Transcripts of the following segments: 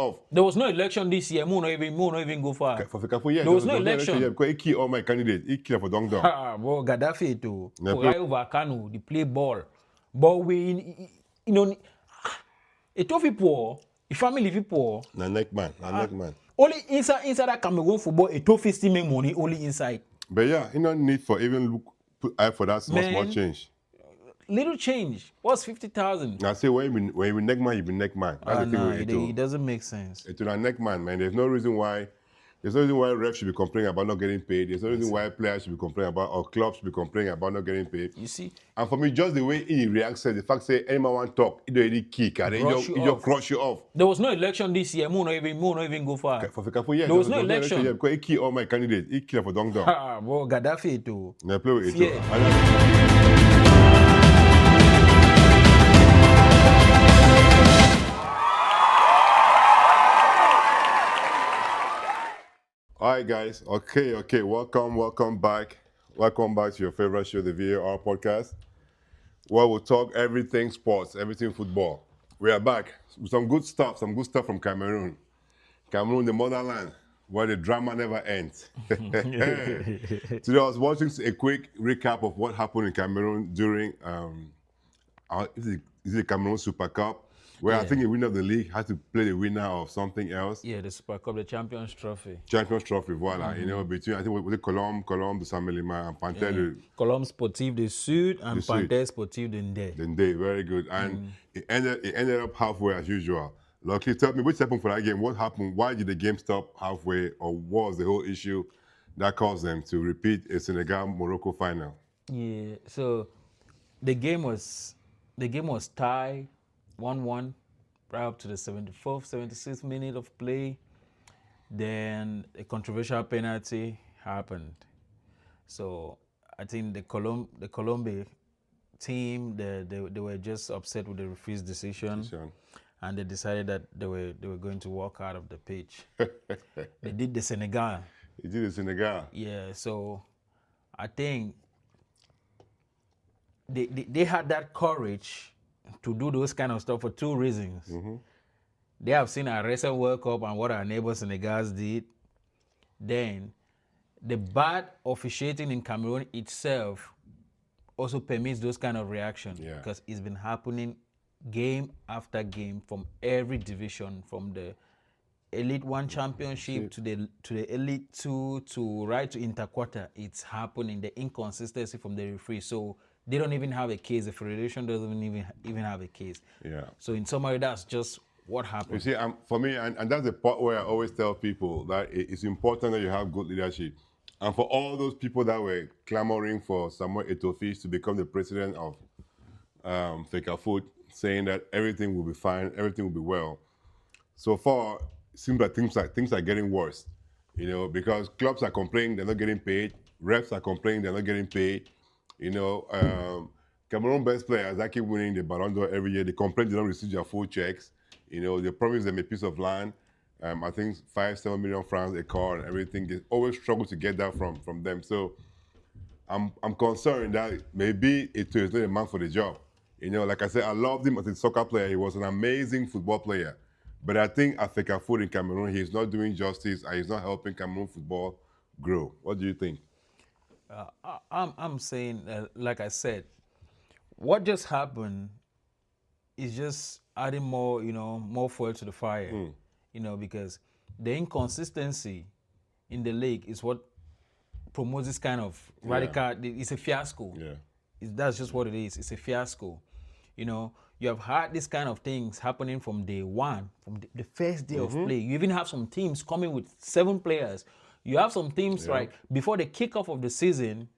off. There was no election this year. Mo not even go far. For FECAFOOT, yeah. There was no election. Because he killed all my candidates. He killed for Dong Dong. Bro, Gaddafi to Yeah, over Kano, they play ball. But we, you know, Eto'o poor, if family poor. Na neck man. Only inside that Cameroon football, Eto'o still make money only inside. But yeah, you don't need for even put eye for that small change. Little change. What's 50,000? I say when you neck man, you be neck man. That's the thing with Eto'o. It doesn't make sense. Eto'o a neck man, man. There's no reason why refs should be complaining about not getting paid. There's no reason why players should be complaining about, or clubs should be complaining about not getting paid. You see? And for me, just the way he reacts, the fact say anyone want to talk, he don't really kick, and then he just crush you off. There was no election this year. Mo not even go far. For FECAFOOT, yeah. There was no election. Yeah, because he killed all my candidates. He killed for Dong Dong. Bro, Gaddafi to. They play with Eto'o. Yeah. All right, guys. Okay. Welcome back. Welcome back to your favorite show, the VAR podcast, where we'll talk everything sports, everything football. We are back with some good stuff from Cameroon. Cameroon, the motherland, where the drama never ends. Today, I was watching a quick recap of what happened in Cameroon during is it Cameroon Super Cup, where I think the winner of the league had to play the winner of something else. Yeah, the Super Cup, the Champions Trophy. Champions Trophy, voila. You know, between, I think, with the Colombe, the Samuel Eto'o, and Panthère. Colombe Sportif de Sud and Panthère Sportif de Ndé. Ndé, very good. And it ended up halfway as usual. Luckily, tell me, what happened for that game? What happened? Why did the game stop halfway? Or what was the whole issue that caused them to repeat a Senegal-Morocco final? Yeah, so the game was tied 1-1 right up to the 74th, 76th minute of play. Then a controversial penalty happened. So I think the Colombia team, they were just upset with the referee's decision. And they decided that they were going to walk out of the pitch. They did the Senegal. They did the Senegal. Yeah, so I think they had that courage to do those kind of stuff for two reasons. They have seen our recent World Cup and what our neighbor Senegals did. Then the bad officiating in Cameroon itself also permits those kind of reactions because it's been happening game after game from every division, from the Elite One Championship to the Elite Two to right to interquarter. It's happening. The inconsistency from the referee. So they don't even have a case. The federation doesn't even have a case. Yeah. So in summary, that's just what happened. You see, for me, and that's the part where I always tell people that it's important that you have good leadership. And for all those people that were clamoring for Samuel Eto'o to become the president of FECAFOOT, saying that everything will be fine, everything will be well. So far, it seems like things are getting worse, you know, because clubs are complaining they're not getting paid, refs are complaining they're not getting paid, you know. Cameroon best players that keep winning the Ballon d'Or every year, they complain they don't receive their full checks, you know, they promise them a piece of land, I think 5-7 million francs a car and everything. They always struggle to get that from them. So I'm concerned that maybe Eto'o is not a man for the job. You know, like I said, I loved him as a soccer player. He was an amazing football player. But I think at FECAFOOT in Cameroon, he's not doing justice and he's not helping Cameroon football grow. What do you think? I'm saying, like I said, what just happened is just adding more, you know, more fuel to the fire. You know, because the inconsistency in the league is what promotes this kind of radical. It's a fiasco. That's just what it is. It's a fiasco. You know, you have had this kind of things happening from day one, from the first day of play. You even have some teams coming with 7 players. You have some teams like before the kickoff of the season,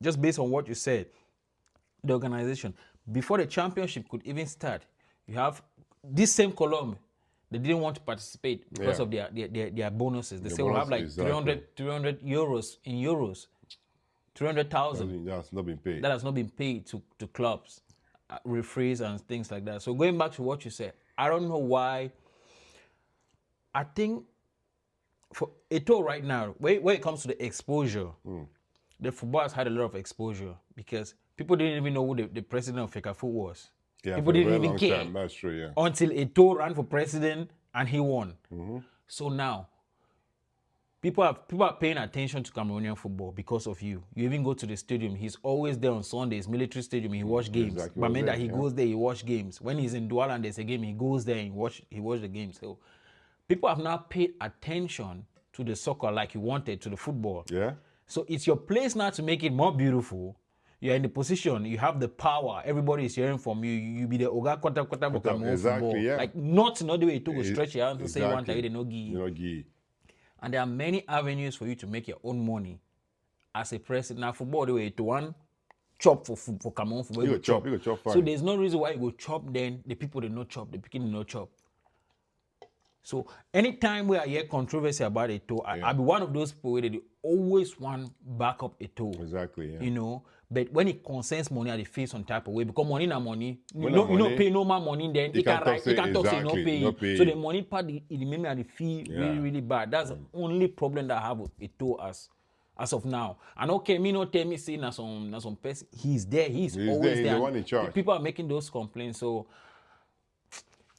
just based on what you said, the organization, before the championship could even start, you have this same Colombe. They didn't want to participate because of their bonuses. They say we'll have like 300 euros in euros. 300,000. That's not been paid. That has not been paid to clubs, referees and things like that. So going back to what you said, I don't know why. I think for Eto'o right now, when it comes to the exposure, the football has had a lot of exposure because people didn't even know who the president of FECAFOOT was. Yeah, people didn't even care. That's true, Until Eto'o ran for president and he won. So now, people are paying attention to Cameroonian football because of you. You even go to the stadium. He's always there on Sundays, military stadium. He watch games. Exactly But what's mean there, that he yeah. goes there, he watch games. When he's in Douala and there's a game, he goes there and watch the game. So people have now paid attention to the soccer like you wanted to the football. Yeah. So it's your place now to make it more beautiful. You're in the position, you have the power, everybody is hearing from you. You be the Oga Kwata Kwata for Cameroon Exactly, football. yeah. Like, not the way to go stretch your hands to say one Exactly. time, they no give. You know, Guy. And there are many avenues for you to make your own money as a president. Now, football, the way to one chop for Cameroon football. You go chop fine. So there's no reason why you go chop then the people they no chop, the people they no chop. So anytime we hear controversy about Eto'o, I'll be one of those people where they always want back up Eto'o. Exactly, yeah. You know, but when it concerns money, I feel some type of way because money na money. You When know, na you money, don't pay no more money, then you it can can't write, talk it can talk say no exactly, no pay. pay. So the money part, it made me feel Yeah. really, really bad. That's the only problem that I have with Eto'o as of now. And okay, me no tell me say na some person. He's there. He's always there. He's there. the one in charge. People are making those complaints. So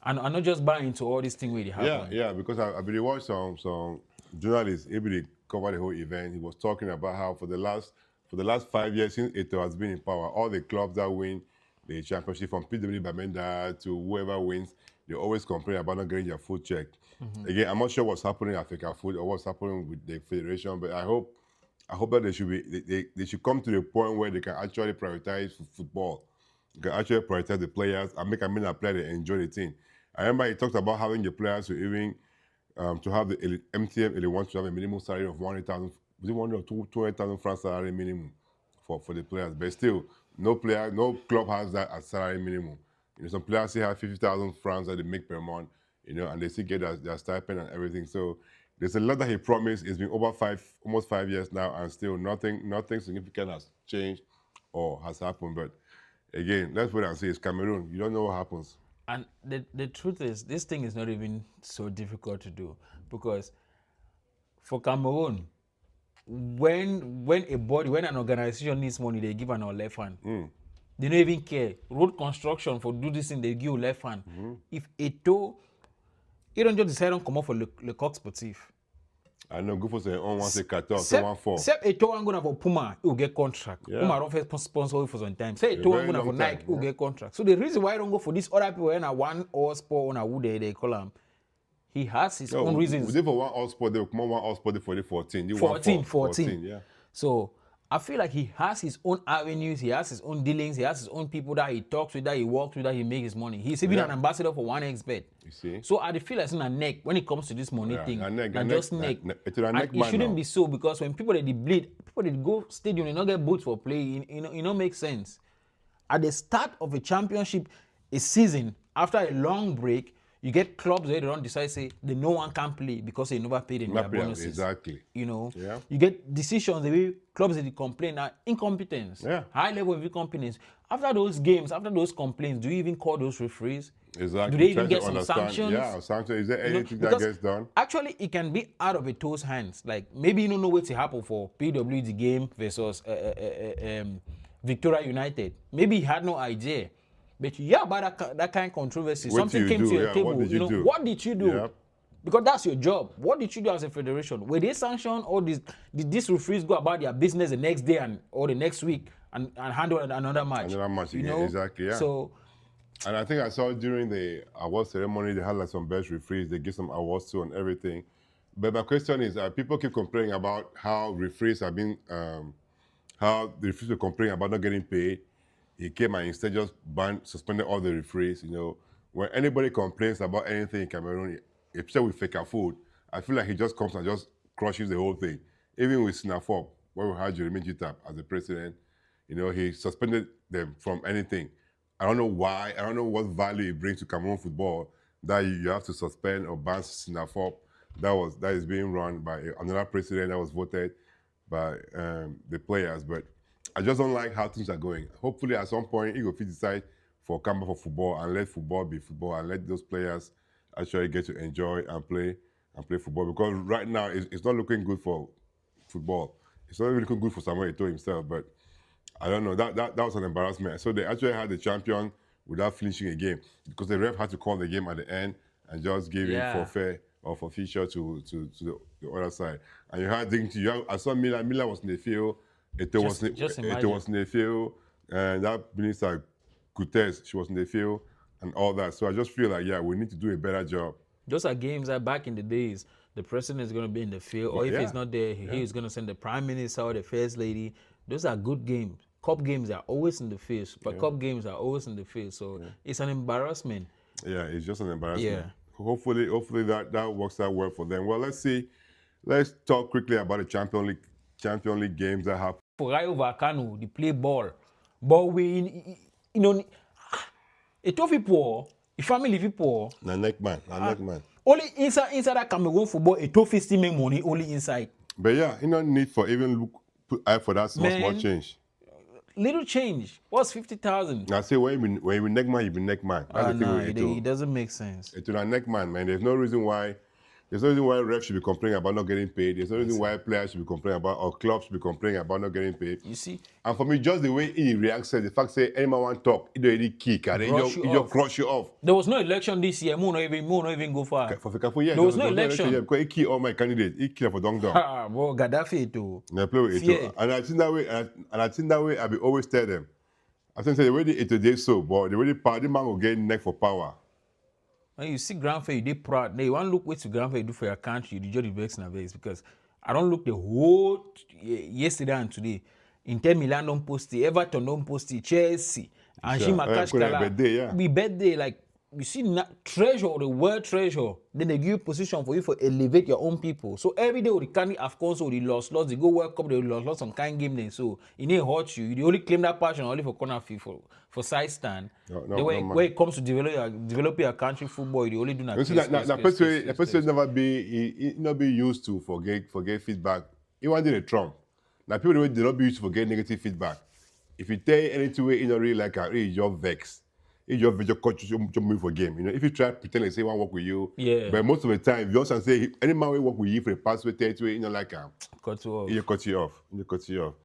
I'm not just buying into all this thing where they happen. Yeah, because I really watched some journalists able to cover the whole event. He was talking about how for the last 5 years since Eto'o has been in power, all the clubs that win the championship from PW Bamenda to whoever wins, they always complain about not getting their food checked. Again, I'm not sure what's happening at FECAFOOT or what's happening with the federation, but I hope that they should come to the point where they can actually prioritize football. They can actually prioritize the players and make a player they enjoy the team. I remember he talked about having the players to even to have the MTN Elite One to have a minimum salary of 100,000, 200,000 francs salary minimum for the players. But still, no club has that as salary minimum. You know, some players still have 50,000 francs that they make per month. You know, and they still get their stipend and everything. So there's a lot that he promised. It's been almost 5 years now, and still nothing significant has changed or has happened. But again, let's wait and see. It's Cameroon. You don't know what happens. And the truth is, this thing is not even so difficult to do because for Cameroon, when an organization needs money, they give an left hand. They don't even care. Road construction for do this thing, they give left hand. If Eto'o, you don't just decide on come up for Le Coq Sportif. I know, go for say on one say 14, say 14. Except Eto'o I'm gonna for Puma, he will get contract. Yeah. Puma don't first sponsor for some time. Say Eto'o I'm gonna for Nike, he will get contract. So the reason why I don't go for these other people when I one or sport on a wood they call him, he has his own reasons. We did for one all sport, they will come on one all sport for the 14. 14. Yeah. So I feel like he has his own avenues, he has his own dealings, he has his own people that he talks with, that he works with, that he makes his money. He's even an ambassador for one expert. You see? So I feel like it's in a neck when it comes to this money thing. It's a neck It shouldn't be so because when people they bleed, people they go stadium, they don't get boots for play. You know, makes sense. At the start of a championship, a season after a long break, you get clubs where they don't decide say the no one can play because they never paid in their bonuses. Exactly. You know, Yeah. you get decisions the way clubs that complain are incompetence. Yeah. High level of incompetence. After those games, after those complaints, do you even call those referees? Exactly. Do they even Try to get some understand. sanctions? Yeah, sanctions. Is there anything that Because gets done? Actually, it can be out of Eto'o's hands. Like maybe you don't know what to happen for PWD game versus Victoria United. Maybe he had no idea. But yeah, about that kind of controversy, What something you came do, to your yeah, table. what did you do? What did you do? Yep. Because that's your job. What did you do as a federation? Were they sanctioned or did these referees go about their business the next day or the next week and handle another match? Another match, you yeah, know? exactly, yeah. So, And I think I saw during the award ceremony, they had like some best referees, they give some awards to and everything. But my question is, people keep complaining about how referees have been, how the referees were complaining about not getting paid. He came and instead just suspended all the referees, you know. When anybody complains about anything in Cameroon, especially with FECAFOOT, I feel like he just comes and just crushes the whole thing. Even with SNAFOP, where we had Jeremy Jitap as the president, you know, he suspended them from anything. I don't know why, I don't know what value it brings to Cameroon football that you have to suspend or ban SNAFOP that is being run by another president that was voted by the players. But I just don't like how things are going. Hopefully, at some point, he will decide for Cameroon for football and let football be football and let those players actually get to enjoy and play football. Because right now, it's not looking good for football. It's not really looking good for Samuel Eto'o himself. But I don't know. That was an embarrassment. So they actually had the champion without finishing a game because the ref had to call the game at the end and just give it for fair or for future to the other side. And you had dignity. I saw Miller was in the field. Eto'o was in the field, and that minister Gutes, she was in the field, and all that. So I just feel like, yeah, we need to do a better job. Those are games that back in the days, the president is going to be in the field, or if he's not there, he's going to send the prime minister or the first lady. Those are good games. Cup games are always in the field. But cup games are always in the field. So it's an embarrassment. Yeah, it's just an embarrassment. Yeah. Hopefully that works out well for them. Well, let's see. Let's talk quickly about the Champion League games that happen. For Rayo Vallecano, they play ball. But we, Eto'o people, if family people, na neck man. only inside that Cameroon football, Eto'o still make money only inside. But yeah, no need for even put eye for that small change. Little change. What's 50,000? I say when you neck man, you be neck man. That's the thing with Eto'o. It doesn't make sense. Eto'o a neck man, man. There's no reason why refs should be complaining about not getting paid. There's no reason why players should be complaining about, or clubs should be complaining about not getting paid. You see? And for me, just the way he reacts, the fact say anyone want to talk, he don't really kick, and then he just crush you off. There was no election this year. Mo not even go far. For FECAFOOT, yeah. There was no election. Yeah, because he killed all my candidates. He killed for Dong Dong. Bro, Gaddafi too. And I play with Eto'o. And I think that way, I be always tell them. I think the way the Eto'o did so, but the way the party man will get neck for power. When you see grandfather, you dey proud. Now you want to look what your grandfather do for your country, you just vex na vex because I don't look the whole yesterday and today. Inter Milan don't post it, Everton don't post it, Chelsea, and she Makashkala. Be birthday like you see treasure, the world treasure. Then they give you position for you for elevate your own people. So every day with the candy of course they lost, they go World Cup, they lost some kind game then. So it ain't hurt you. You only claim that passion only for corner for side stand. When it comes to develop your country football, you only do that. The person never be used to forget feedback. He wanted a Trump. Now people did not be used to forget negative feedback. If you tell anything way you don't really like it, you just vex. If you just coach you move for game, if you try to pretend like say one work with you, but most of the time you also say any man will work with you for the past way, you know, like cut you off. You cut you off.